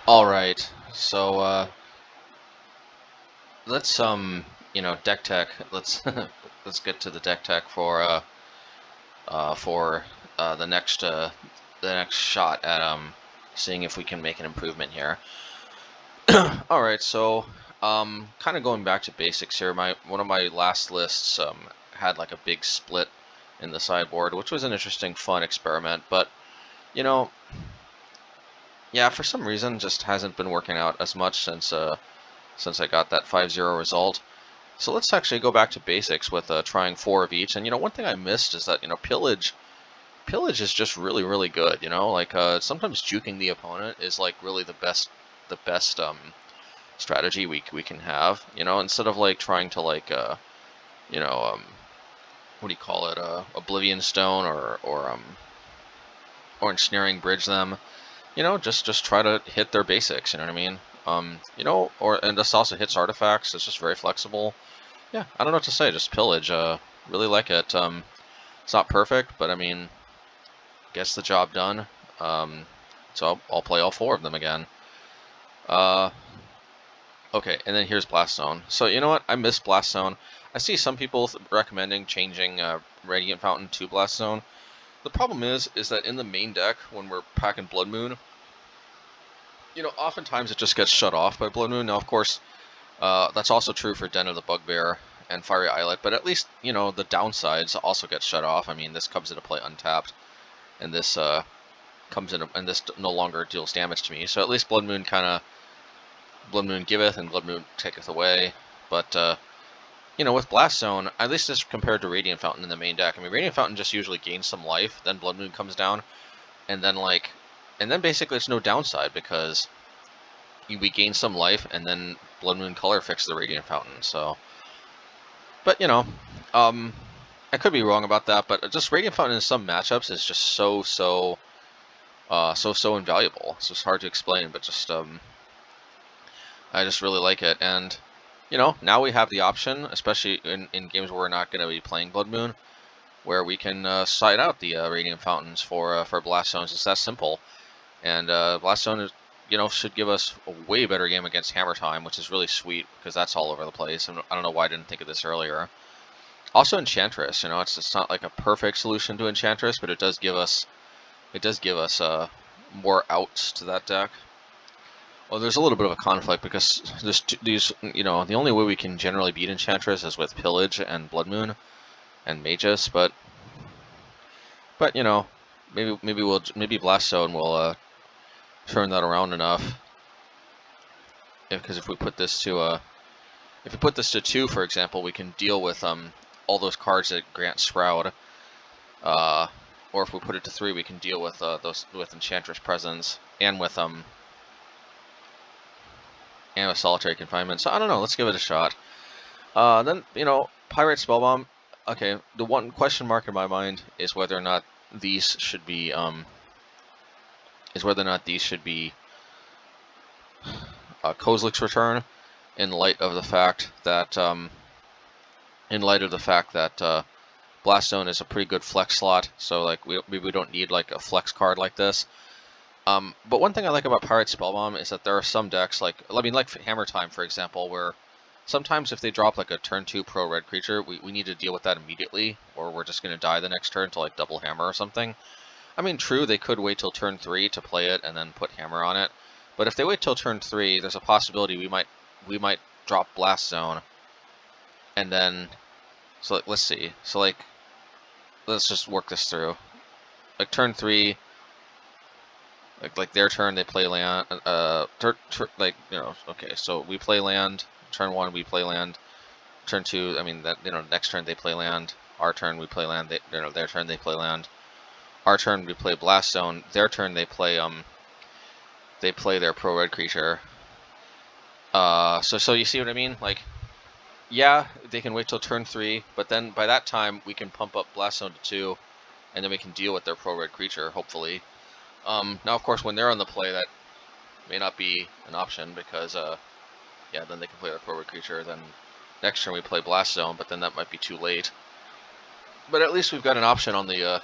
All right, so let's deck tech. Let's let's get to the deck tech for the next shot at seeing if we can make an improvement here. All right, so kind of going back to basics here. One of my last lists had like a big split in the sideboard, which was an interesting, fun experiment. But you know, yeah, for some reason, just hasn't been working out as much since I got that 5-0 result. So let's actually go back to basics with trying 4 of each. And one thing I missed is that Pillage is just really really good. Like sometimes juking the opponent is like really the best strategy we can have. Instead of like trying to like you know what do you call it, Oblivion Stone or ensnaring bridge them. Just try to hit their basics. You know what I mean? And this also hits artifacts. It's just very flexible. Yeah, I don't know what to say. Just Pillage. Really like it. It's not perfect, but I mean, gets the job done. So I'll play all 4 of them again. Okay, and then here's Blast Zone. So you know what? I miss Blast Zone. I see some people recommending changing Radiant Fountain to Blast Zone. The problem is that in the main deck, when we're packing Blood Moon, oftentimes it just gets shut off by Blood Moon. Now, of course, that's also true for Den of the Bugbear and Fiery Islet, but at least, the downsides also get shut off. I mean, this comes into play untapped, and this and this no longer deals damage to me. So at least Blood Moon giveth and Blood Moon taketh away. But with Blast Zone, at least as compared to Radiant Fountain in the main deck, I mean, Radiant Fountain just usually gains some life, then Blood Moon comes down, and then basically it's no downside because we gain some life, and then Blood Moon color fixes the Radiant Fountain. So, but I could be wrong about that, but just Radiant Fountain in some matchups is just so invaluable. It's just hard to explain, but just I just really like it. And now we have the option, especially in games where we're not going to be playing Blood Moon, where we can side out the Radiant Fountains for Blast Zones. It's that simple. And Blast Zone is, should give us a way better game against Hammer Time, which is really sweet because that's all over the place. And I don't know why I didn't think of this earlier. Also Enchantress, it's not like a perfect solution to Enchantress, but it does give us more outs to that deck. Well, there's a little bit of a conflict because the only way we can generally beat Enchantress is with Pillage and Blood Moon and Magus, but maybe Blast Zone will turn that around enough. Because if we put this to 2, for example, we can deal with all those cards that grant Shroud. Or if we put it to 3, we can deal with those with Enchantress Presence and with Solitary Confinement. So I don't know. Let's give it a shot. Then Pyrite Spellbomb. Okay, the one question mark in my mind is whether or not these should be Kozlik's return, in light of the fact that Blast Zone is a pretty good flex slot, so like we don't need like a flex card like this. But one thing I like about Pyrite Spellbomb is that there are some decks like Hammer Time, for example, where sometimes if they drop like a turn 2 pro red creature, we need to deal with that immediately, or we're just gonna die the next turn to like double hammer or something. I mean, true, they could wait till turn 3 to play it and then put hammer on it, but if they wait till turn 3, there's a possibility we might drop Blast Zone, and then let's see. So let's just work this through. Like turn 3, like their turn they play land. Okay, so we play land. Turn 1 we play land. Turn 2, I mean that next turn they play land. Our turn we play land. Their turn they play land. Our turn we play Blast Zone. Their turn they play their pro red creature. So you see what I mean? Like, yeah, they can wait till turn 3, but then by that time we can pump up Blast Zone to 2, and then we can deal with their pro red creature, hopefully. Now of course when they're on the play, that may not be an option because then they can play their pro red creature. Then next turn we play Blast Zone, but then that might be too late. But at least we've got an option on the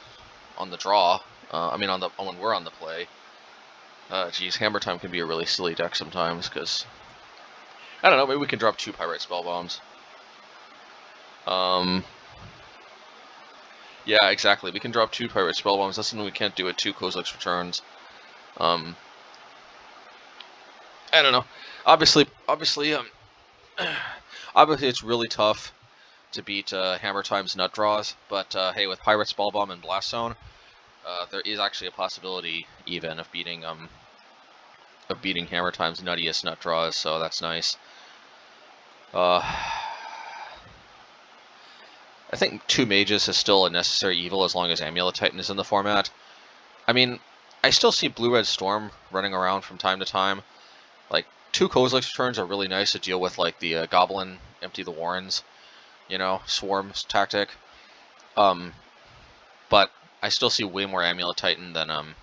draw. When we're on the play. Geez, Hammer Time can be a really silly deck sometimes, because, I don't know, maybe we can drop 2 Pyrite Spellbombs. Yeah, exactly, we can drop 2 Pyrite Spellbombs, that's something we can't do with 2 Kozilek's Returns. I don't know, obviously, obviously it's really tough to beat Hammer Time's Nut Draws, but hey, with Pyrite Spellbomb and Blast Zone, there is actually a possibility, even, of beating Hammer Time's nuttiest Nut Draws, so that's nice. I think 2 Mages is still a necessary evil as long as Amulet Titan is in the format. I mean, I still see Blue-Red Storm running around from time to time. Like, 2 Kozilek's Returns are really nice to deal with, like, the Goblin Empty the Warrens, you know, Swarms tactic. But I still see way more Amulet Titan than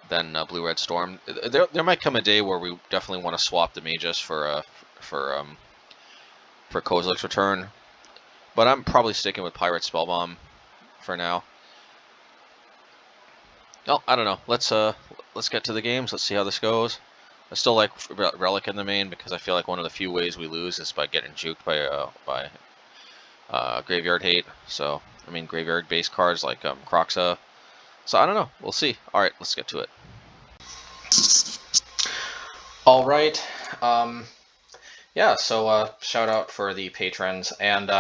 Blue-Red Storm. There might come a day where we definitely want to swap the Magus for Kozilek's Return, but I'm probably sticking with Pyrite Spellbomb for now. Well, I don't know. Let's get to the games. Let's see how this goes. I still like Relic in the main because I feel like one of the few ways we lose is by getting juked by Graveyard Hate. So I mean Graveyard base cards like Croxa. So I don't know. We'll see. All right, let's get to it. All right. Yeah. So shout out for the patrons, and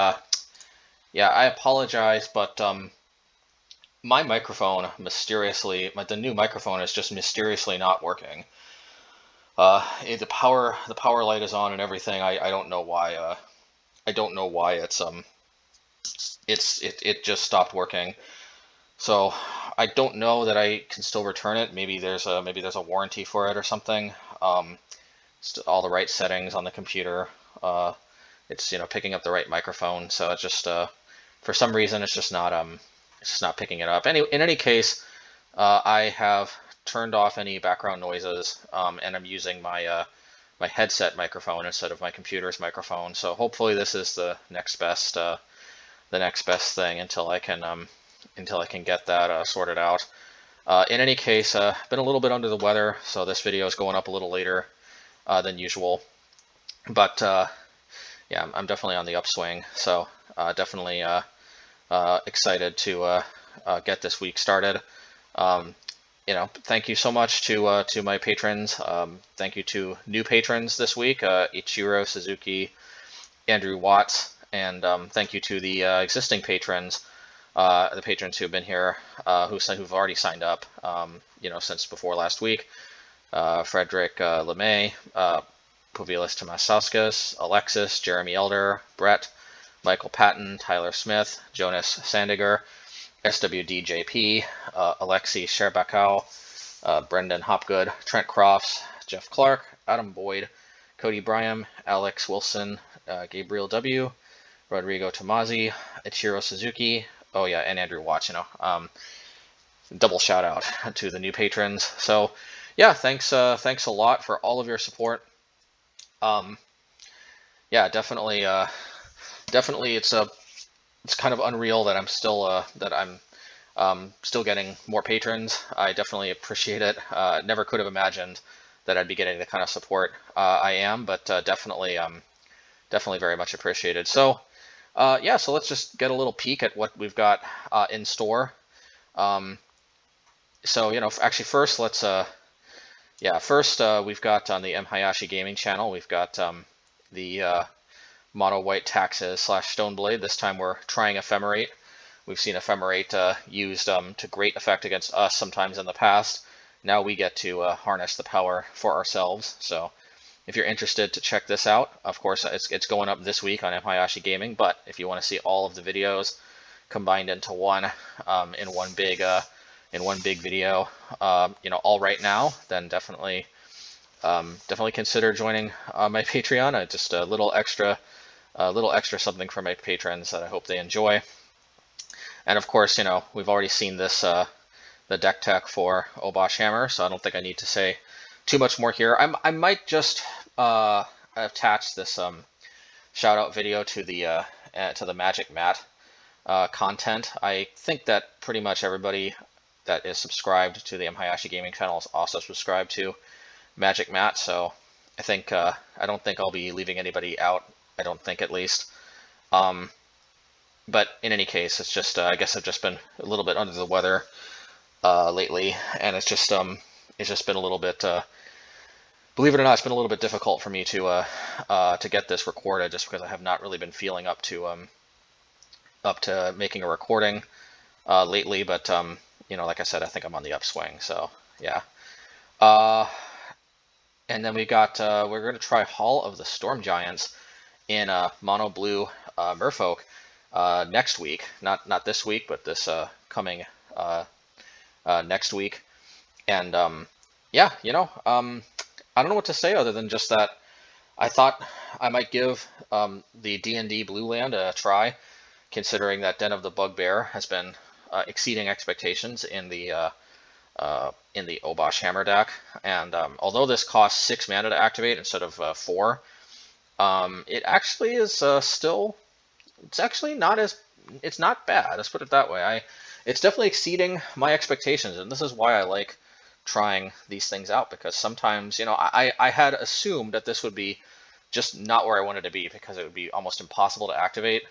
yeah, I apologize, but my microphone mysteriously, the new microphone is just mysteriously not working. The power light is on and everything. I don't know why. I don't know why it just stopped working. So I don't know that I can still return it. Maybe there's a warranty for it or something. All the right settings on the computer. It's picking up the right microphone. So it's just for some reason it's just not picking it up. In any case, I have turned off any background noises, and I'm using my my headset microphone instead of my computer's microphone. So hopefully this is the next best thing until I can get that sorted out. In any case, been a little bit under the weather, so this video is going up a little later than usual. But yeah, I'm definitely on the upswing. So definitely excited to get this week started. Thank you so much to my patrons. Thank you to new patrons this week, Ichiro Suzuki, Andrew Watts, and thank you to the existing patrons, the patrons who have been here, who've already signed up, since before last week. Frederick LeMay, Puvilis Tomasauskas, Alexis, Jeremy Elder, Brett, Michael Patton, Tyler Smith, Jonas Sandiger, SWDJP, Alexei Sherbakau, Brendan Hopgood, Trent Crofts, Jeff Clark, Adam Boyd, Cody Bryam, Alex Wilson, Gabriel W., Rodrigo Tomazzi, Ichiro Suzuki, oh yeah, and Andrew Watts, double shout out to the new patrons. So yeah, thanks a lot for all of your support. Yeah, definitely it's kind of unreal that I'm still getting more patrons. I definitely appreciate it. Never could have imagined that I'd be getting the kind of support I am, but definitely very much appreciated. So yeah, so let's just get a little peek at what we've got in store. So actually first let's we've got on the MHayashi gaming channel, we've got the Mono White Taxes / Stoneblade. This time we're trying Ephemerate. We've seen Ephemerate used to great effect against us sometimes in the past. Now we get to harness the power for ourselves. So if you're interested to check this out, of course it's going up this week on MHayashi Gaming, but if you want to see all of the videos combined into one in one big video, all right now, then definitely consider joining my Patreon. Just a little extra something for my patrons that I hope they enjoy. And of course, we've already seen this the deck tech for Obosh Hammer, so I don't think I need to say too much more here. I might just attach this shout out video to the Magic Mat content. I think that pretty much everybody that is subscribed to the MHayashi Gaming channel is also subscribed to Magic Matt, so I think I don't think I'll be leaving anybody out. I don't think, at least. But in any case, it's just I guess I've just been a little bit under the weather lately, and it's just been a little bit. Believe it or not, it's been a little bit difficult for me to get this recorded, just because I have not really been feeling up to making a recording lately. But you know, like I said, I think I'm on the upswing. So yeah. And then we got we're going to try Hall of the Storm Giants in mono blue Merfolk next week. Not this week, but this coming next week. And yeah, you know, I don't know what to say other than just that I thought I might give the D&D Blue Land a try, considering that Den of the Bugbear has been exceeding expectations in the Obosh Hammer deck. And although this costs 6 mana to activate instead of 4, it actually is still, it's actually not it's not bad. Let's put it that way. It's definitely exceeding my expectations, and this is why I like trying these things out, because sometimes, you know, I had assumed that this would be just not where I wanted to be, because it would be almost impossible to activate.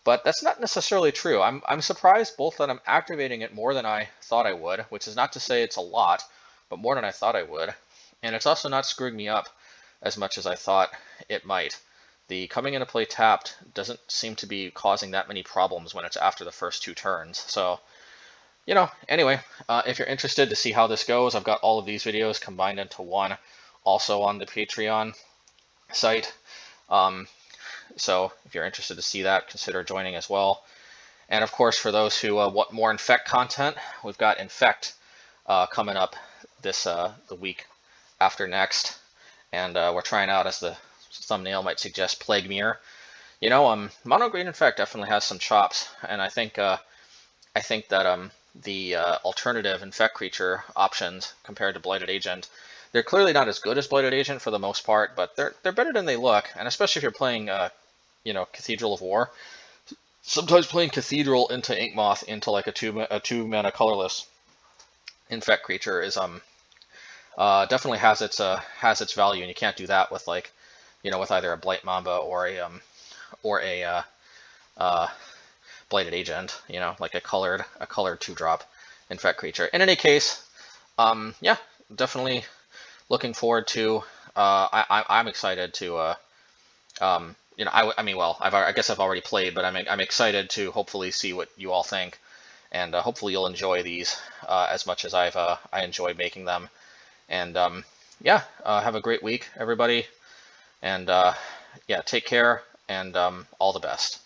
But that's not necessarily true. I'm surprised both that I'm activating it more than I thought I would, which is not to say it's a lot, but more than I thought I would. And it's also not screwing me up as much as I thought it might. The coming into play tapped doesn't seem to be causing that many problems when it's after the first 2 turns. So, you know, anyway, if you're interested to see how this goes, I've got all of these videos combined into one, also on the Patreon site. So if you're interested to see that, consider joining as well. And of course, for those who want more Infect content, we've got Infect coming up this the week after next, and we're trying out, as the thumbnail might suggest, Plague Mirror. You know, Mono Green Infect definitely has some chops, and I think that the alternative Infect creature options compared to Blighted Agent, they're clearly not as good as Blighted Agent for the most part, but they're better than they look. And especially if you're playing you know, Cathedral of War, sometimes playing Cathedral into Inkmoth into like a two mana colorless Infect creature is definitely has its value, and you can't do that with, like, you know, with either a Blight Mamba or a Blighted Agent, you know, like a colored 2-drop Infect creature. In any case, yeah, definitely looking forward to. I'm excited to. You know, I mean, well, I guess I've already played, but I'm excited to hopefully see what you all think, and hopefully you'll enjoy these as much as I enjoyed making them. And yeah, have a great week, everybody, and yeah, take care, and all the best.